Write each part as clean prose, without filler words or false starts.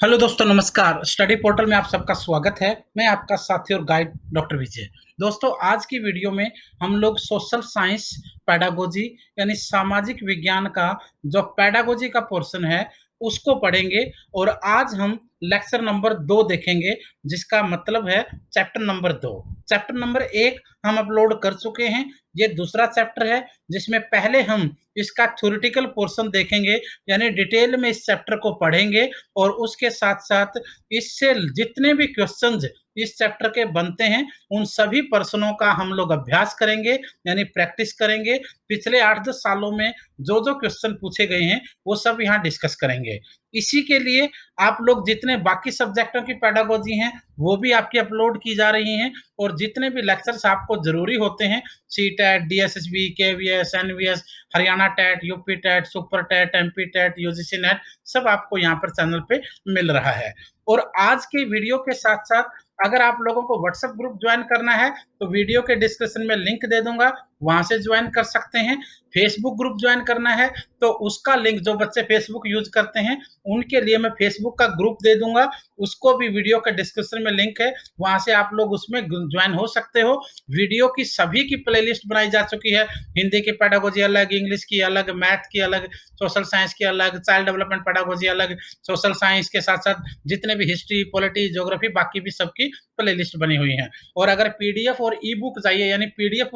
Hello दोस्तों, नमस्कार। Study portal में आप सबका स्वागत है। मैं आपका साथी और गाइड डॉक्टर विजय। दोस्तों, आज की वीडियो में हम लोग सोशल साइंस पेडागोजी यानी सामाजिक विज्ञान का जो पेडागोजी का पोर्शन है उसको पढ़ेंगे। और आज हम लेक्चर नंबर 2 देखेंगे, जिसका मतलब है चैप्टर नंबर 2। चैप्टर नंबर 1 हम अपलोड कर चुके हैं। ये दूसरा चैप्टर है जिसमें पहले हम इसका थ्योरेटिकल पोर्शन देखेंगे, यानी डिटेल में इस चैप्टर को पढ़ेंगे। और उसके साथ-साथ इससे जितने भी क्वेश्चंस इस चैप्टर के बनते हैं, उन सभी प्रश्नों का हम लोग अभ्यास करेंगे, यानी प्रैक्टिस करेंगे। पिछले 8-10 सालों में जो-जो क्वेश्चन पूछे गए हैं, वो सब यहाँ डिस्कस करेंगे। इसी के लिए आप लोग जितने बाकी सब्जेक्टों की पेडागोजी हैं, वो भी आपकी अपलोड की जा रही हैं। और जितने भी लेक्चर्स आपको ज़रूरी होते हैं, CTET, DSSB, KVS, NVS, Haryana TET, UP TET, super TET, MP TET, UGC NET, सब आपको यहाँ पर चैनल पे मिल रहा है। और आज के वीडियो के साथ-साथ अगर आप लोगों को व्हाट्सएप ग्रुप ज्वाइन करना है, तो वीडियो के डिस्क्रिप्शन में लिंक दे दूँगा, वहाँ से ज्वाइन कर सकते हैं। फेसबुक ग्रुप ज्वाइन करना है, तो उसका लिंक जो बच्चे फेसबुक यूज़ करते हैं, उनके लिए मैं फेसबुक का ग्रुप दे दूँगा, उसको भी वीडियो के डिस्क्रिप्शन में लिंक है, वहाँ से आप लोग उसमें ज्वाइन हो सकते हो। वीडियो की सभी की प्लेलिस्ट बनाई जा चुकी है। हिंदी की पेडागोजी अलग, इंग्लिश की अलग, मैथ की अलग, सोशल साइंस की अलग, चाइल्ड डेवलपमेंट पेडागोजी अलग, सोशल साइंस के साथ-साथ जितने भी हिस्ट्री, पॉलिटी, ज्योग्राफी बाकी भी सबकी प्लेलिस्ट बनी हुई है। और अगर पीडीएफ और ई बुक चाहिए, यानी पीडीएफ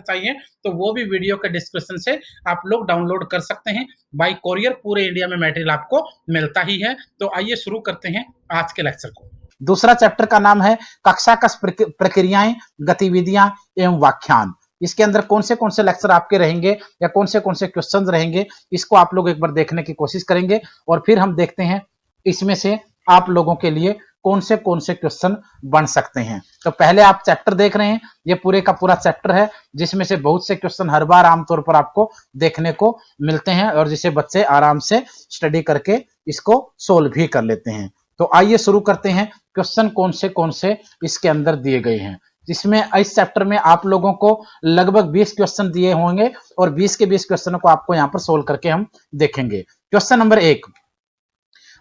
चाहिए, तो वो भी वीडियो के डिस्क्रिप्शन से आप लोग डाउनलोड कर सकते हैं। बाय कोरियर पूरे इंडिया में मटेरियल आपको मिलता ही है। तो आइए शुरू करते हैं आज के लेक्चर को। दूसरा चैप्टर का नाम है कक्षा कस प्रक्रियाएं, गतिविधियां एवं व्याख्यान। इसके अंदर कौन से लेक्चर आपके रहेंगे या कौन से क्वेश्चंस रहेंगे, इसको आप लोग एक बार देखने की कोशिश करेंगे। और फिर हम देखते हैं इसमें से आप लोगों के लिए कौन से क्वेश्चन बन सकते हैं। तो पहले आप चैप्टर देख रहे हैं, ये पूरे का पूरा चैप्टर है, जिसमें से बहुत से क्वेश्चन हर बार आमतौर पर आपको देखने को मिलते हैं और जिसे बच्चे आराम से स्टडी करके इसको सोल्व भी कर लेते हैं। तो आइए शुरू करते हैं। क्वेश्चन कौन से इसके अंदर दिए गए हैं, जिसमें इस चैप्टर में आप लोगों को लगभग 20 क्वेश्चन दिए होंगे और 20 के 20 क्वेश्चनों को आपको यहां पर सोल्व करके हम देखेंगे। क्वेश्चन नंबर 1,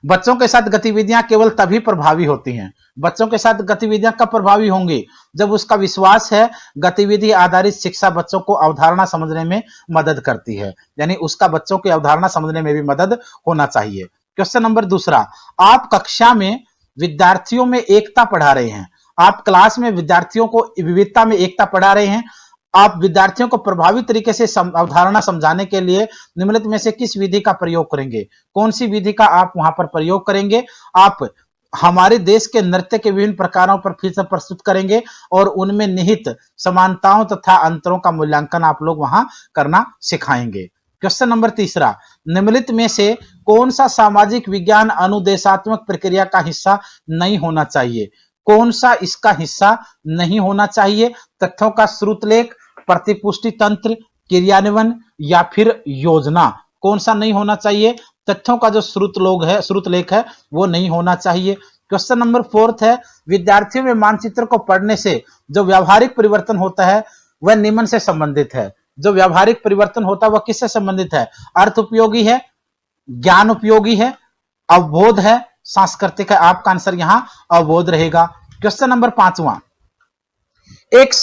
बच्चों के साथ गतिविधियां केवल तभी प्रभावी होती हैं। बच्चों के साथ गतिविधियां कब प्रभावी होंगी? जब उसका विश्वास है गतिविधि आधारित शिक्षा बच्चों को अवधारणा समझने में मदद करती है, यानी उसका बच्चों की अवधारणा समझने में भी मदद होना चाहिए। क्वेश्चन नंबर दूसरा, आप कक्षा में विद्यार्थियों में एकता पढ़ा रहे हैं। आप क्लास में विद्यार्थियों को विविधता में एकता पढ़ा रहे हैं। आप विद्यार्थियों को प्रभावी तरीके से अवधारणा समझाने के लिए निम्नलिखित में से किस विधि का प्रयोग करेंगे? कौन सी विधि का आप वहां पर प्रयोग करेंगे? आप हमारे देश के नृत्य के विभिन्न प्रकारों पर फिर से प्रस्तुत करेंगे और उनमें निहित समानताओं तथा अंतरों का मूल्यांकन आप लोग वहां करना सिखाएंगे। क्वेश्चन नंबर तीसरा, निम्नलिखित में से कौन सा सामाजिक विज्ञान अनुदेशात्मक प्रक्रिया का हिस्सा नहीं होना चाहिए? कौन सा इसका हिस्सा नहीं होना चाहिए? तथ्यों का श्रुतलेख, प्रतिपुष्टि तंत्र, क्रियान्वयन या फिर योजना। कौन सा नहीं होना चाहिए? तथ्यों का जो श्रुतलेख है वो नहीं होना चाहिए। क्वेश्चन नंबर 4 है, विद्यार्थियों में मानचित्र को पढ़ने से जो व्यावहारिक परिवर्तन होता है वह निम्न से संबंधित है। जो व्यावहारिक परिवर्तन होता है वह किससे संबंधित है? अर्थ उपयोगी है, ज्ञान उपयोगी है, अवबोध है, सांस्कृतिक है। आपका आंसर यहां अवबोध रहेगा। क्वेश्चन नंबर 5वां, एक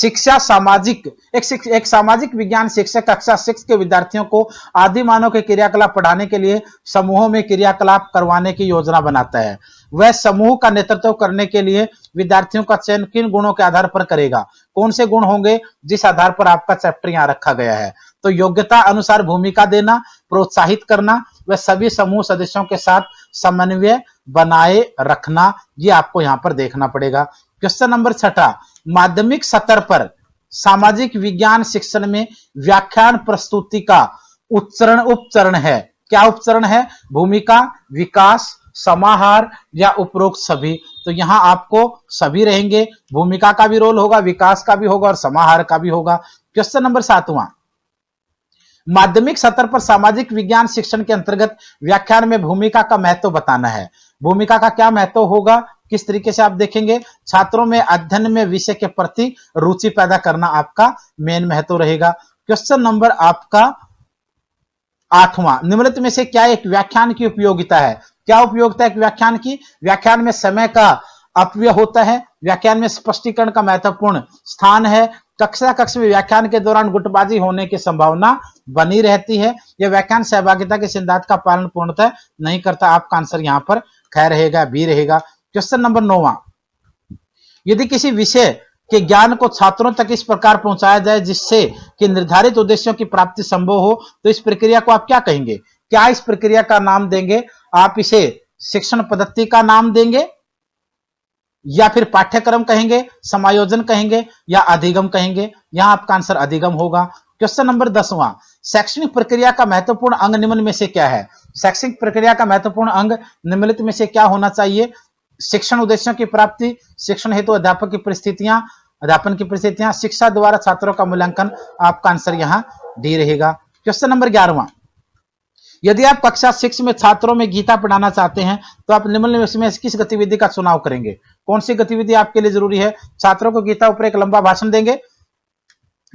सामाजिक विज्ञान शिक्षक कक्षा 6 के विद्यार्थियों को आदि मानव के क्रियाकलाप पढ़ाने के लिए समूहों में क्रियाकलाप करवाने की योजना बनाता है। वह समूह का नेतृत्व करने के लिए विद्यार्थियों का चयन किन गुणों के आधार पर करेगा? कौन से गुण होंगे जिस आधार पर आपका चैप्टर यहां रखा गया है? तो योग्यता अनुसार भूमिका देना, प्रोत्साहित करना, वह सभी समूह सदस्यों के साथ समन्वय बनाए रखना, ये आपको यहां पर देखना पड़ेगा। क्वेश्चन नंबर 6, माध्यमिक स्तर पर सामाजिक विज्ञान शिक्षण में व्याख्यान प्रस्तुति का उपचरण है। क्या उपचरण है? भूमिका, विकास, समाहार या उपरोक्त सभी। तो यहां आपको सभी रहेंगे, भूमिका का भी रोल होगा, विकास का भी होगा और समाहार का भी होगा। क्वेश्चन नंबर 7वां, माध्यमिक स्तर पर सामाजिक विज्ञान शिक्षण के अंतर्गत व्याख्यान में भूमिका का महत्व बताना है। भूमिका का क्या महत्व होगा, किस तरीके से आप देखेंगे? छात्रों में अध्ययन में विषय के प्रति रुचि पैदा करना आपका मेन महत्व रहेगा। क्वेश्चन नंबर आपका 8वां, निम्नलिखित में से क्या एक व्याख्यान की उपयोगिता है? क्या उपयोगिता है एक व्याख्यान की? व्याख्यान में समय का अपव्यय होता है, व्याख्यान में स्पष्टीकरण का महत्वपूर्ण स्थान है, कक्ष में व्याख्यान के दौरान गुटबाजी होने की संभावना बनी रहती है, यह व्याख्यान सहभागिता के सिद्धांत का पालन पूर्णतः नहीं करता। आपका आंसर यहां पर ख रहेगा, बी रहेगा। क्वेश्चन नंबर 9, यदि किसी विषय के ज्ञान को छात्रों तक इस प्रकार पहुंचाया जाए जिससे कि निर्धारित उद्देश्यों की प्राप्ति संभव हो, तो इस प्रक्रिया को आप क्या कहेंगे? क्या इस प्रक्रिया का नाम देंगे? आप इसे शिक्षण पद्धति का नाम देंगे, या फिर पाठ्यक्रम कहेंगे, समायोजन कहेंगे, या अधिगम कहेंगे? यहां आपका आंसर अधिगम होगा। क्वेश्चन नंबर 10वां, शैक्षणिक प्रक्रिया का महत्वपूर्ण अंग निम्न में से क्या है? शैक्षणिक प्रक्रिया का महत्वपूर्ण अंग निम्नलिखित में से क्या होना चाहिए? शिक्षण उद्देश्यों की प्राप्ति, शिक्षण हेतु अध्यापन की परिस्थितियां, शिक्षा द्वारा छात्रों का मूल्यांकन। आपका आंसर यहां डी रहेगा। क्वेश्चन नंबर 11वां, यदि आप कक्षा 6 में छात्रों में गीता पढ़ाना चाहते हैं तो आप निम्नलिखित में किस गतिविधि का चुनाव करेंगे? कौन सी गतिविधि आपके लिए जरूरी है? छात्रों को गीता ऊपर एक लंबा भाषण देंगे,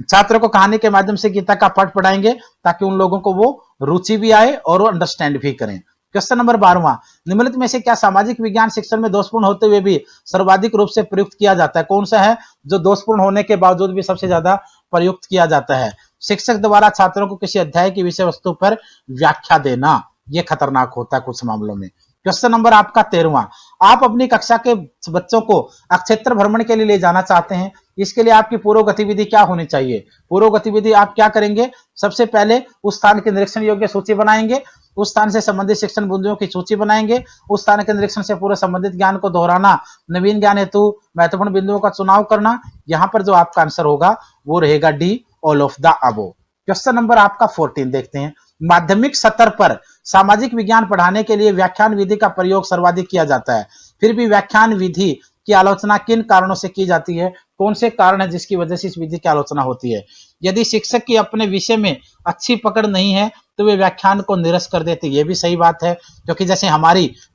छात्रों को कहानी के माध्यम से गीता का पाठ पढ़ाएंगे ताकि उन लोगों को वो रुचि भी आए और वो अंडरस्टैंड भी करें। क्वेश्चन नंबर 12वां, निम्नलिखित में से क्या सामाजिक विज्ञान शिक्षण में दोषपूर्ण होते हुए भी सर्वाधिक रूप से प्रयुक्त किया जाता है? कौन सा है जो दोषपूर्ण होने के बावजूद भी सबसे ज्यादा प्रयुक्त किया जाता है? शिक्षक द्वारा छात्रों को किसी अध्याय की विषय वस्तु पर व्याख्या देना, यह खतरनाक होता है कुछ मामलों में। क्वेश्चन नंबर आपका 13वां, आप अपनी कक्षा के बच्चों को अक्षेत्र भ्रमण के लिए ले जाना चाहते हैं, इसके लिए आपकी पूर्व गतिविधि क्या होनी चाहिए? पूर्व गतिविधि आप क्या करेंगे? सबसे पहले उस स्थान की निरीक्षण योग्य सूची बनाएंगे, उस स्थान से संबंधित शिक्षण बिंदुओं की सूची बनाएंगे, उस स्थान के निरीक्षण से पूरे संबंधित ज्ञान को दोहराना, नवीन ज्ञान हेतु महत्वपूर्ण बिंदुओं का चुनाव करना। यहां पर जो आपका आंसर होगा वो रहेगा D, all of the above. Question number आपका 14 देखते हैं, माध्यमिक स्तर पर सामाजिक विज्ञान पढ़ाने के लिए व्याख्यान विधि का प्रयोग सर्वाधिक किया जाता है, फिर भी व्याख्यान विधि की आलोचना किन कारणों से की जाती है? कौन से कारण है जिसकी वजह से इस विधि की आलोचना होती है? यदि शिक्षक की अपने विषय में अच्छी पकड़ नहीं है तो वे व्याख्यान को निरस्त कर देते, ये भी सही बात है, क्योंकि जैसे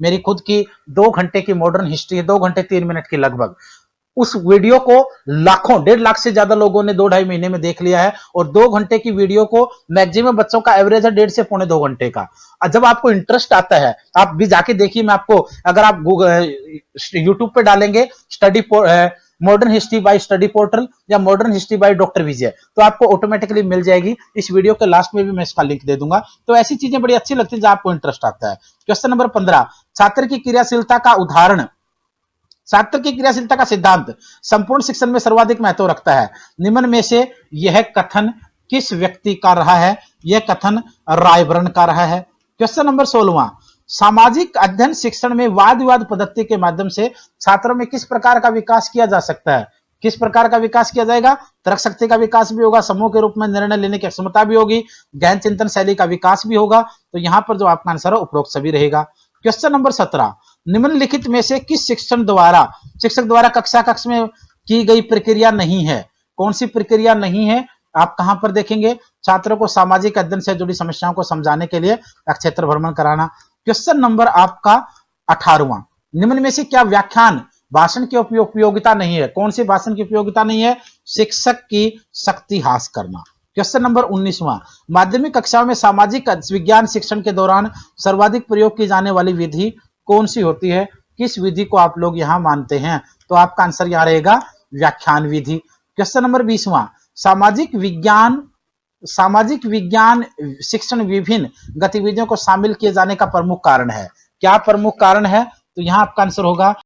मेरी खुद की 2 घंटे की मॉडर्न हिस्ट्री है, 2 घंटे 3 मिनट की लगभग, उस वीडियो को लाखों 1.5 लाख से ज्यादा लोगों ने 2-2.5 महीने में देख लिया है, और 2 घंटे की वीडियो को मैक्सिमम बच्चों का एवरेज है 1.5 से 2.25 घंटे का। जब आपको इंटरेस्ट आता है आप भी जाके देखिए, मैं आपको, अगर आप गूगल यूट्यूब पे डालेंगे modern history by study portal या मॉडर्न हिस्ट्री बाय डॉक्टर विजय, तो आपको ऑटोमेटिकली मिल जाएगी। इस वीडियो के लास्ट में भी मैं इसका लिंक दे दूंगा। तो ऐसी चीजें बड़ी अच्छी लगती है जहां आपको इंटरेस्ट आता है। क्वेश्चन नंबर 15, छात्र की क्रियाशीलता का उदाहरण, छात्र की क्रियाशीलता का सिद्धांत संपूर्ण शिक्षण में सर्वाधिक महत्व रखता है, निम्न में से यह कथन किस व्यक्ति का रहा है? यह कथन रायबर्न का रहा है। क्वेश्चन नंबर 16, सामाजिक अध्ययन शिक्षण में वाद विवाद पद्धति के माध्यम से छात्रों में किस प्रकार का विकास किया जा सकता है? किस प्रकार का विकास किया जाएगा? तर्क शक्ति का विकास भी होगा, समूह के रूप में निर्णय लेने की क्षमता भी होगी, गहन चिंतन शैली का विकास भी होगा। तो यहां पर जो आपका आंसर है उपरोक्त सभी रहेगा। क्वेश्चन नंबर 17, निम्नलिखित में से किस शिक्षक द्वारा कक्षा में की गई प्रक्रिया नहीं है? कौन सी प्रक्रिया नहीं है? आप कहां पर देखेंगे? छात्रों को सामाजिक अध्ययन से जुड़ी समस्याओं को समझाने के लिए क्षेत्र भ्रमण कराना। क्वेश्चन नंबर आपका 18वां, निम्न में से क्या व्याख्यान भाषण की उपयोगिता नहीं है? कौन सी भाषण की उपयोगिता नहीं है? शिक्षक की शक्ति हास करना। क्वेश्चन नंबर 19वां, माध्यमिक कक्षाओं में सामाजिक विज्ञान शिक्षण के दौरान सर्वाधिक प्रयोग की जाने वाली विधि कौन सी होती है? किस विधि को आप लोग यहां मानते हैं? तो आपका आंसर यहां रहेगा व्याख्यान विधि। क्वेश्चन नंबर 20वां, सामाजिक विज्ञान शिक्षण विभिन्न गतिविधियों को शामिल किए जाने का प्रमुख कारण है। क्या प्रमुख कारण है? तो यहां आपका आंसर होगा